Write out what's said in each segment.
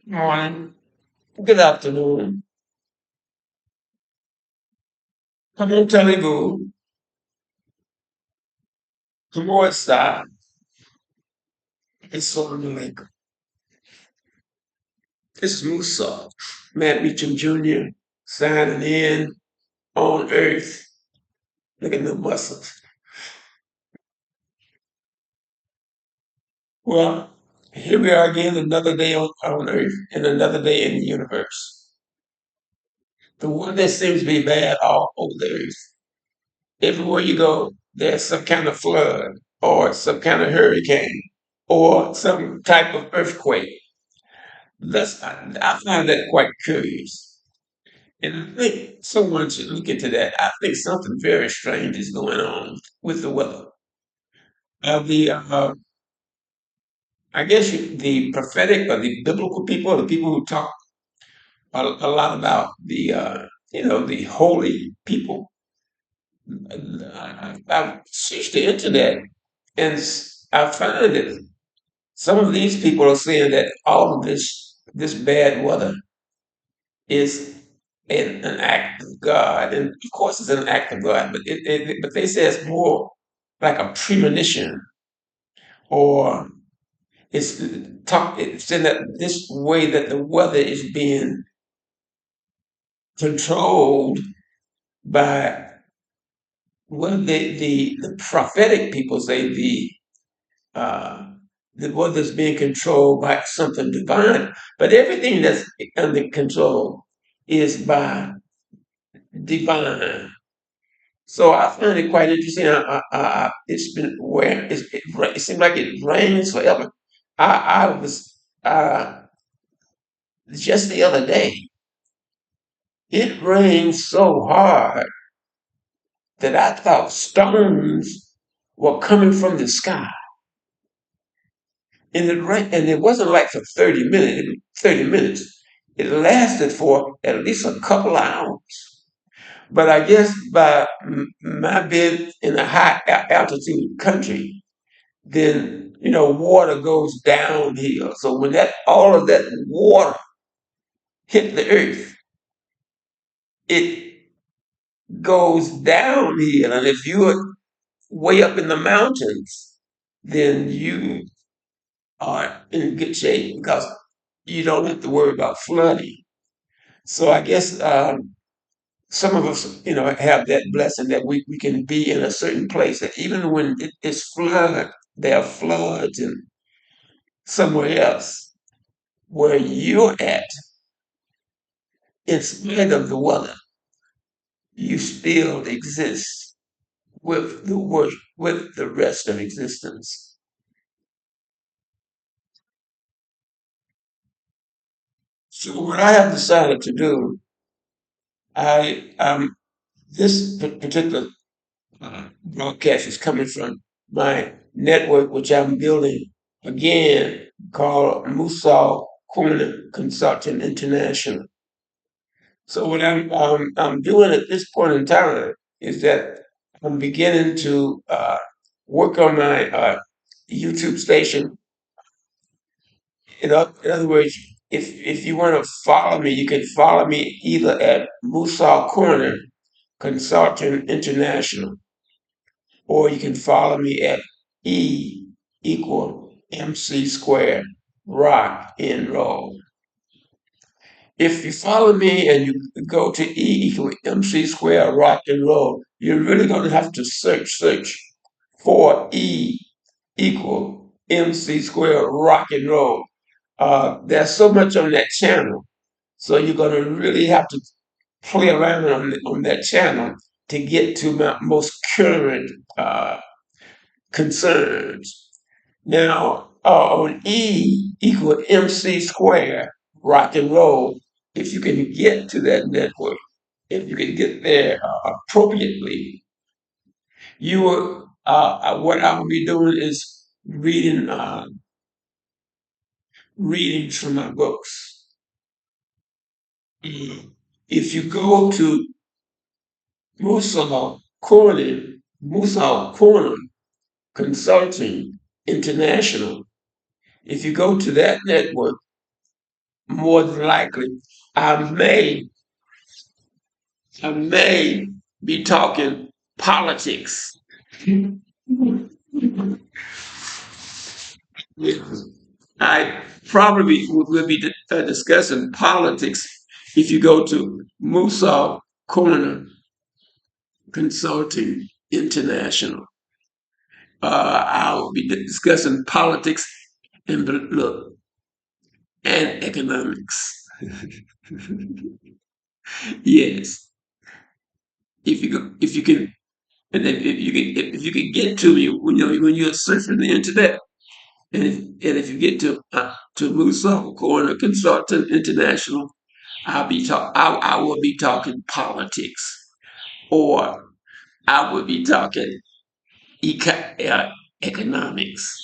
Morning. Good afternoon. Come on, Telugu. ¿Cómo está? Assalamu alaikum. This is Musa, Matt Meacham Jr., signing in on Earth. Look at the muscles. Well, here we are again, another day on Earth and another day in the universe. The one that seems to be bad all over the Earth. Everywhere you go, there's some kind of flood or some kind of hurricane or some type of earthquake. I find that quite curious. And I think someone should look into that. I think something very strange is going on with the weather. The I guess the prophetic or the biblical people, the people who talk a lot about the holy people. I've searched the internet and I find that some of these people are saying that all of this bad weather is an act of God, and of course it's an act of God, but but they say it's more like a premonition, or it's in that this way that the weather is being controlled by the prophetic people say uh, the weather's being controlled by something divine, but everything that's under control is by divine. So I find it quite interesting. It's been where it seems like it rains forever. I was just the other day. It rained so hard that I thought stones were coming from the sky, and it wasn't like for 30 minutes. 30 minutes. It lasted for at least a couple of hours. But I guess by my being in a high altitude country, then water goes downhill. So when that all of that water hit the earth, it goes downhill. And if you're way up in the mountains, then you are in good shape because you don't have to worry about flooding. So I guess some of us, have that blessing that we can be in a certain place that even when it's flood, there are floods and somewhere else where you're at, in spite of the weather, you still exist with the rest of existence. So what I have decided to do, I this particular broadcast is coming from my network, which I'm building again, called MUSAU Corner Consulting International. So what I'm doing at this point in time is that I'm beginning to work on my YouTube station. In other words, if you want to follow me, you can follow me either at MUSAU Corner Consulting International, or you can follow me at E equal MC squared rock and roll. If you follow me and you go to E equal MC squared rock and roll, you're really going to have to search for E equal MC squared rock and roll. There's so much on that channel, so you're going to really have to play around on that channel to get to my most current concerns. Now, on E equal MC squared rock and roll, if you can get to that network, if you can get there appropriately, you will. What I will be doing is readings from my books. If you go to Musau Corner Consulting International, if you go to that network, more than likely, I may, I may be talking politics. I probably will be discussing politics if you go to MUSAU Corner Consulting International. I'll be discussing politics and look and economics. Yes, if you can, and if you can get to me when you're surfing the internet, and if you get to Musa Corner Consultant International, I will be talking politics, or I will be talking economics.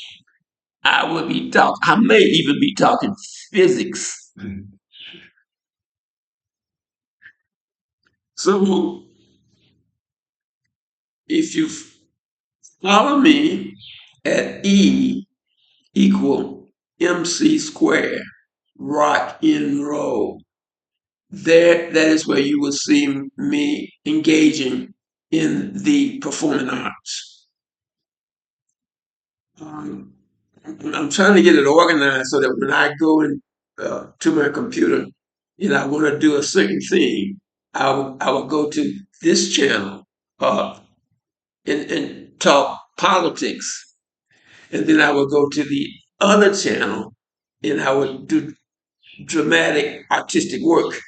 I may even be talking physics. So if you follow me at E equal MC square, rock and roll, that is where you will see me engaging in the performing arts. Um, I'm trying to get it organized so that when I go to my computer and I want to do a certain thing, I will go to this channel uh, and talk politics, and then I will go to the other channel and I would do dramatic artistic work,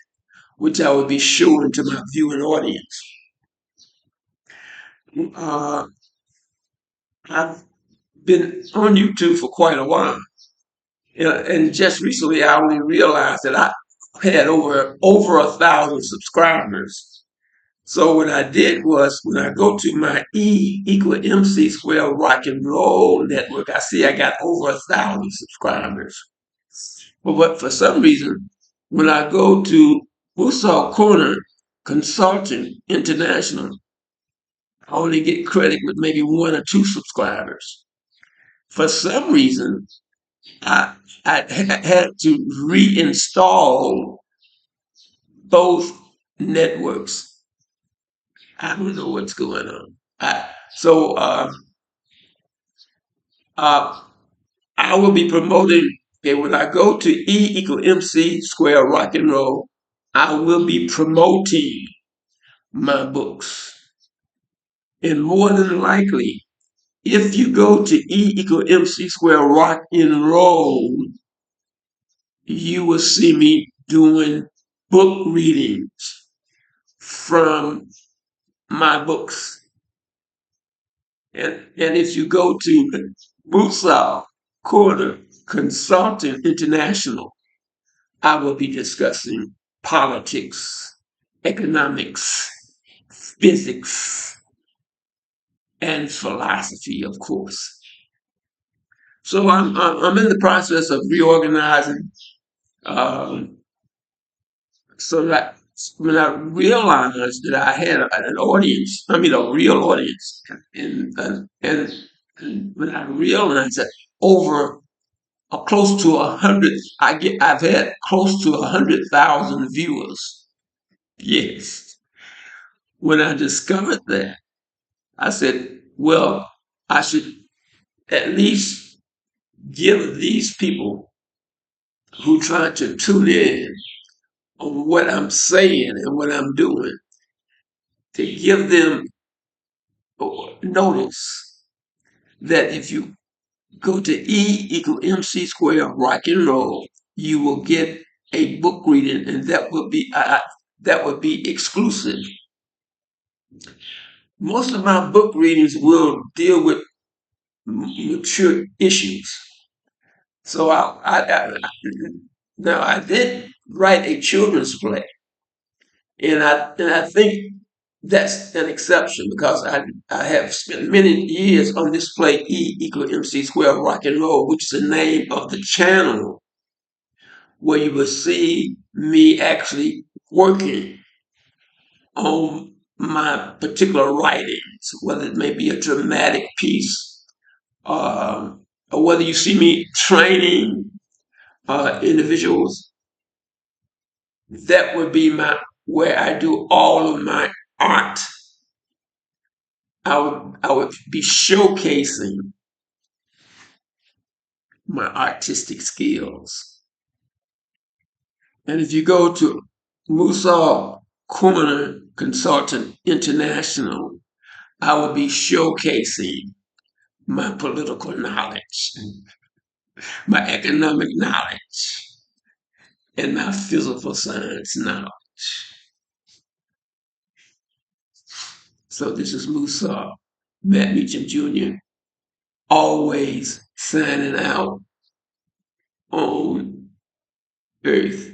which I would be showing to my viewing audience. Uh, I've been on YouTube for quite a while. And just recently, I only realized that I had over 1,000 subscribers. So what I did was when I go to my E equal MC square rock and roll network, I see I got over 1,000 subscribers. But for some reason, when I go to MUSAU Corner Consulting International, I only get credit with maybe one or two subscribers. For some reason, I, I had to reinstall both networks. I don't know what's going on. So uh, I will be promoting. Okay, when I go to E equal MC square rock and roll, I will be promoting my books. And more than likely, if you go to E equal MC square rock and roll, you will see me doing book readings from my books. And if you go to MUSAU Corner Consulting International, I will be discussing politics, economics, physics, and philosophy, of course. So I'm in the process of reorganizing um, so that when I realized that I had an audience, I mean a real audience, and when I realized that over close to 100, I've had close to 100,000 viewers. Yes. When I discovered that, I said, well, I should at least give these people who try to tune in on what I'm saying and what I'm doing to give them notice that if you go to E equal MC square rock and roll, you will get a book reading, and that would be exclusive. Most of my book readings will deal with mature issues. So now I did write a children's play, and I think that's an exception because I have spent many years on this play E equal MC square rock and roll, which is the name of the channel where you will see me actually working on my particular writings, whether it may be a dramatic piece, or whether you see me training individuals That would be my where I do all of my art. I would be showcasing my artistic skills. And if you go to MUSAU Corner Consulting International, I will be showcasing my political knowledge, my economic knowledge, and my physical science knowledge. So this is Musa, Matt Meacham Jr., always signing out on Earth.